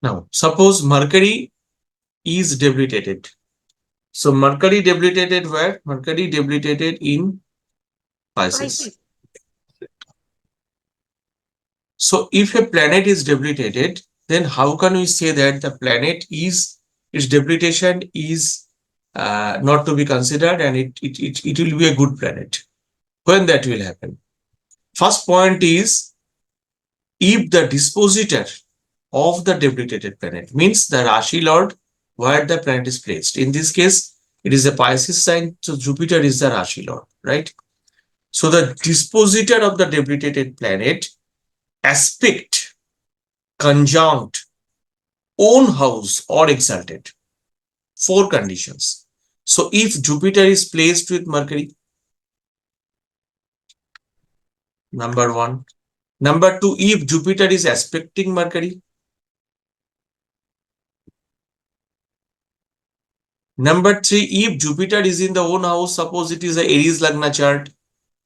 Now, suppose Mercury is debilitated. So Mercury debilitated where? Mercury debilitated in Pisces. So if a planet is debilitated, then how can we say that the planet is, its debilitation is not to be considered, and it will be a good planet? When that will happen? First point is, if the dispositor of the debilitated planet means the Rashi Lord where the planet is placed. In this case, it is a Pisces sign, so Jupiter is the Rashi Lord, right? So the dispositor of the debilitated planet aspect, conjunct, own house or exalted. Four conditions. So if Jupiter is placed with Mercury, number one. Number two, if Jupiter is aspecting Mercury. Number three, if Jupiter is in the own house, suppose it is a Aries Lagna chart.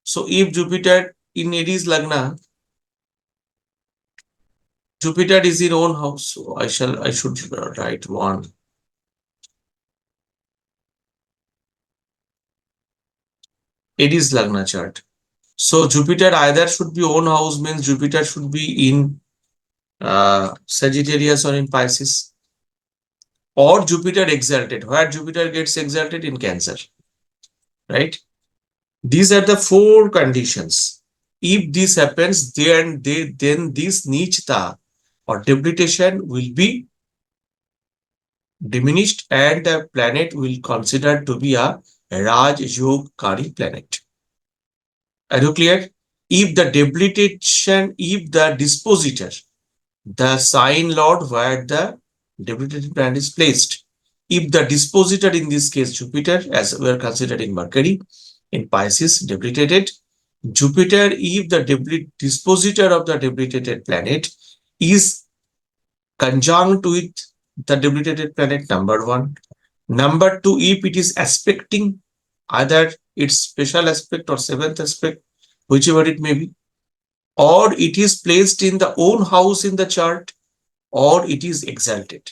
So if Jupiter in Aries Lagna, Jupiter is in own house. So I should write one. Aries Lagna chart. So Jupiter either should be own house, means Jupiter should be in Sagittarius or in Pisces, or Jupiter exalted, where Jupiter gets exalted in Cancer, right? These are the four conditions. If this happens, then this Neechta or debilitation will be diminished and the planet will consider to be a Raj Yogkari planet. Are you clear? If the debilitation, if the dispositor, the sign lord where the debilitated planet is placed, if the dispositor, in this case Jupiter, as we are considering Mercury in Pisces debilitated, Jupiter, if the dispositor of the debilitated planet is conjunct with the debilitated planet, number one. Number two, if it is aspecting either its special aspect or seventh aspect, whichever it may be, or it is placed in the own house in the chart, or it is exalted.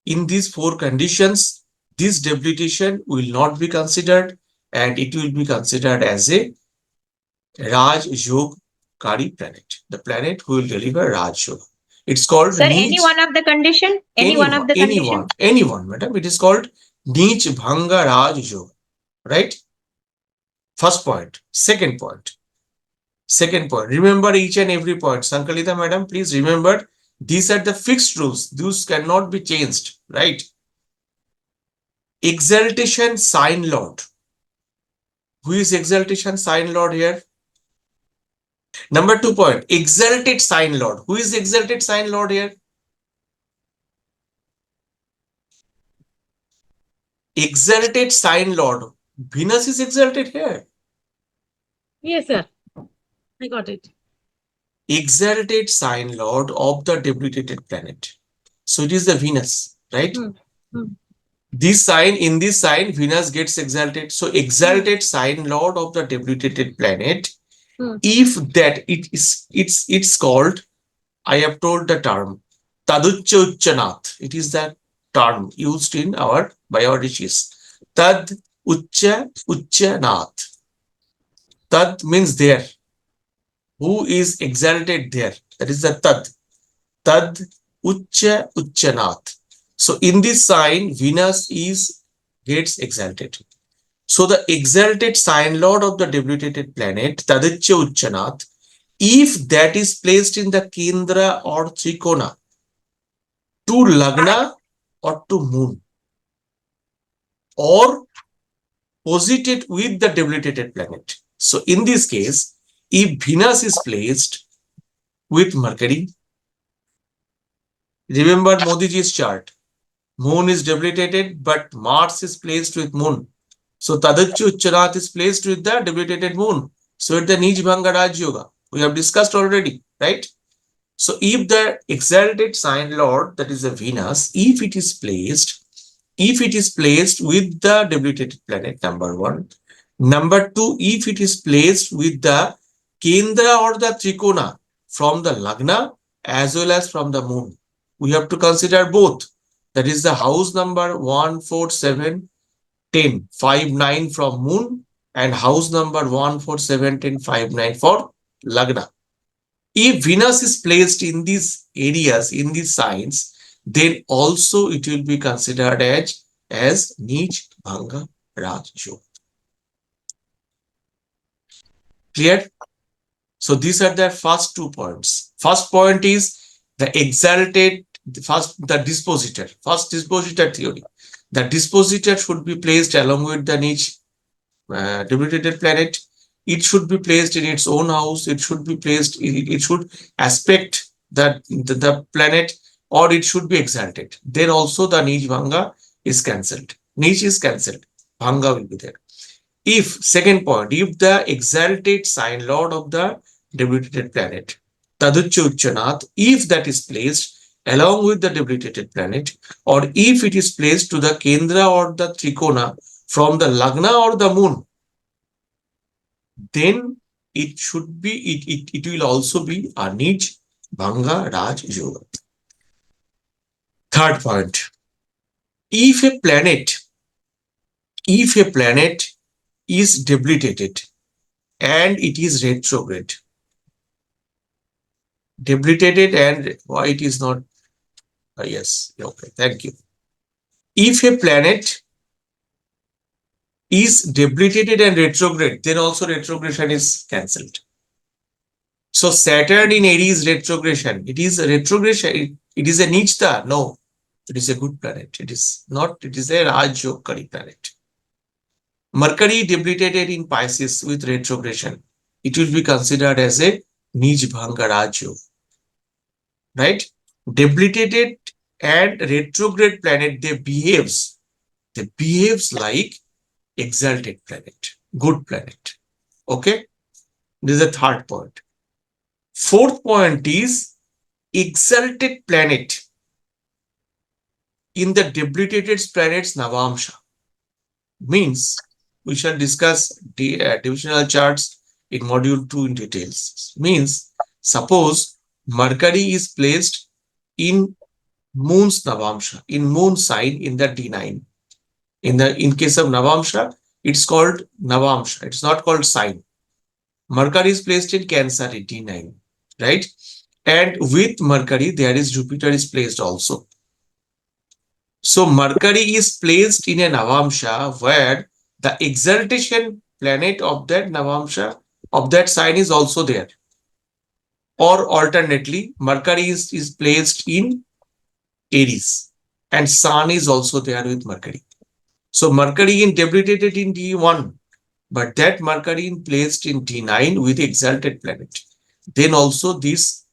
In these four conditions, this debilitation will not be considered and it will be considered as a Raj Yogkari planet, the planet who will deliver Raj Yoga. It's called Sir, any Neech. one of the condition? Any one of the condition? Anyone, madam. It is called Neech Bhanga Raj Yoga, right? First point. Second point. Second point. Remember each and every point. Sankalita, madam, please remember these are the fixed rules. These cannot be changed, right? Exaltation sign lord. Who is exaltation sign lord here? Number 2 point. Exalted sign lord. Who is exalted sign lord here? Exalted sign lord. Venus is exalted here. Yes, sir. I got it. Exalted sign lord of the debilitated planet. So it is the Venus, right? This sign, in this sign, Venus gets exalted. So exalted sign lord of the debilitated planet. If that it's called, I have told the term Taduccha Uchchanath. It is the term used in our by our rishis. Tad Uchcha Uchchanath. Tad means there. Who is exalted there? That is the Tad. Tad Uchcha Uchchanath. So in this sign, Venus is gets exalted. So the exalted sign lord of the debilitated planet, Taditya Uchchanath, if that is placed in the Kendra or Trikona, to Lagna or to Moon, or posited with the debilitated planet. So in this case, if Venus is placed with Mercury, remember Modiji's chart, Moon is debilitated, but Mars is placed with Moon. So Tadachyu Uchchanath is placed with the debilitated Moon. So it's the Neech Bhanga Raj Yoga. We have discussed already, right? So if the exalted sign lord, that is the Venus, if it is placed with the debilitated planet, number one. Number two, if it is placed with the Kendra or the Trikona from the Lagna as well as from the Moon. we have to consider both. That is the house number 1, 4, 7, 10, 5, 9 from moon, and house number 1, 4, 7, 10, 5, 9 for Lagna. If Venus is placed in these areas, in these signs, then also it will be considered as Neech Bhanga Raj Yoga. Clear? So these are the first 2 points. First point is the exalted, the dispositor, first dispositor theory. The dispositor should be placed along with the niche debilitated planet. It should be placed in its own house. It should be placed, it should aspect the planet, or it should be exalted. Then also the niche bhanga is cancelled. Niche is cancelled. Bhanga will be there. If, second point, if the exalted sign lord of the debilitated planet, Taducca Uchanath, if that is placed along with the debilitated planet, or if it is placed to the Kendra or the Trikona from the Lagna or the moon, then it should be, it will also be a Neech Bhanga Raj Yoga. Third point, if a planet is debilitated and it is retrograde, debilitated, and why it is not, yes, okay, thank you. If a planet is debilitated and retrograde, then also retrogression is cancelled. So Saturn in Aries retrogression, it is a retrogression, it is a Nichta. No, it is a good planet. It is not, it is a Raj Yogkari planet. Mercury debilitated in Pisces with retrogression, it will be considered as a Neech Bhanga Raj Yoga. Right? Debilitated and retrograde planet, they behaves like exalted planet, good planet. Okay, this is the third point. Fourth point is exalted planet in the debilitated planets Navamsha. Means we shall discuss divisional charts in module 2 in details. Means suppose Mercury is placed in moon's Navamsha, in moon sign in the D9. In case of Navamsha, it's called Navamsha. It's not called sign. Mercury is placed in Cancer in D9, right? And with Mercury, there is Jupiter is placed also. So Mercury is placed in a Navamsha where the exaltation planet of that Navamsha, of that sign, is also there. Or alternately, Mercury is placed in Aries and Sun is also there with Mercury. So Mercury in debilitated in D1, but that Mercury in placed in D9 with exalted planet. Then also this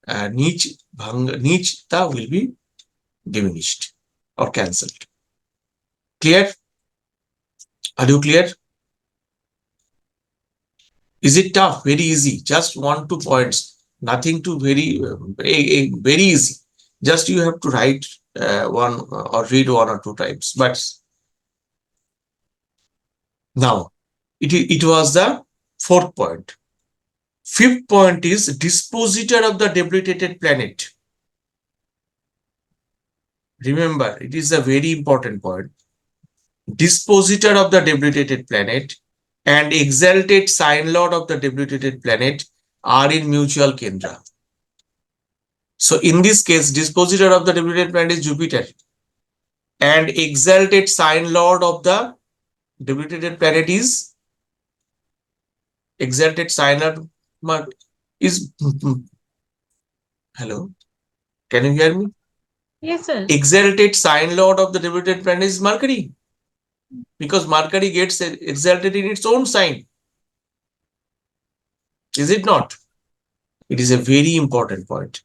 Neechta will be diminished or cancelled. Clear? Are you clear? Is it tough? Very easy. Just 1, 2 points. Nothing to very easy. Just you have to write one or read 1 or 2 times. But now it was the fourth point. Fifth point is dispositor of the debilitated planet. Remember, it is a very important point. Dispositor of the debilitated planet and exalted sign lord of the debilitated planet are in mutual kendra. So in this case, dispositor of the debilitated planet is Jupiter and exalted sign lord of the debilitated planet is exalted sign lord is hello, can you hear me? Yes, sir. Exalted sign lord of the debilitated planet is Mercury, because Mercury gets exalted in its own sign. Is it not? It is a very important point.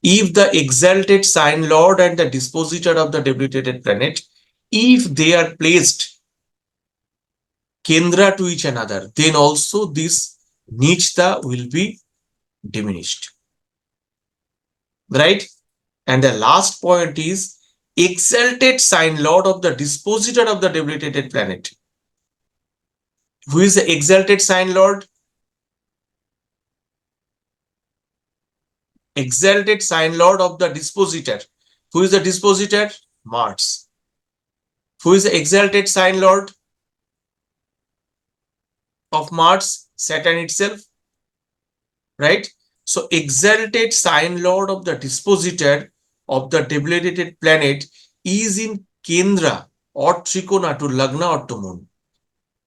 If the exalted sign lord and the dispositor of the debilitated planet, if they are placed kendra to each another, then also this nichta will be diminished. Right? And the last point is exalted sign lord of the dispositor of the debilitated planet. Who is the exalted sign lord? exalted sign lord of the dispositor. Who is the dispositor? Mars. Who is the exalted sign lord of Mars? Saturn itself, right? So exalted sign lord of the dispositor of the debilitated planet is in Kendra or Trikona to Lagna or to Moon.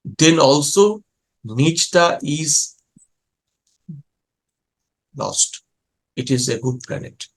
Then also Nichta is lost. It is a good planet.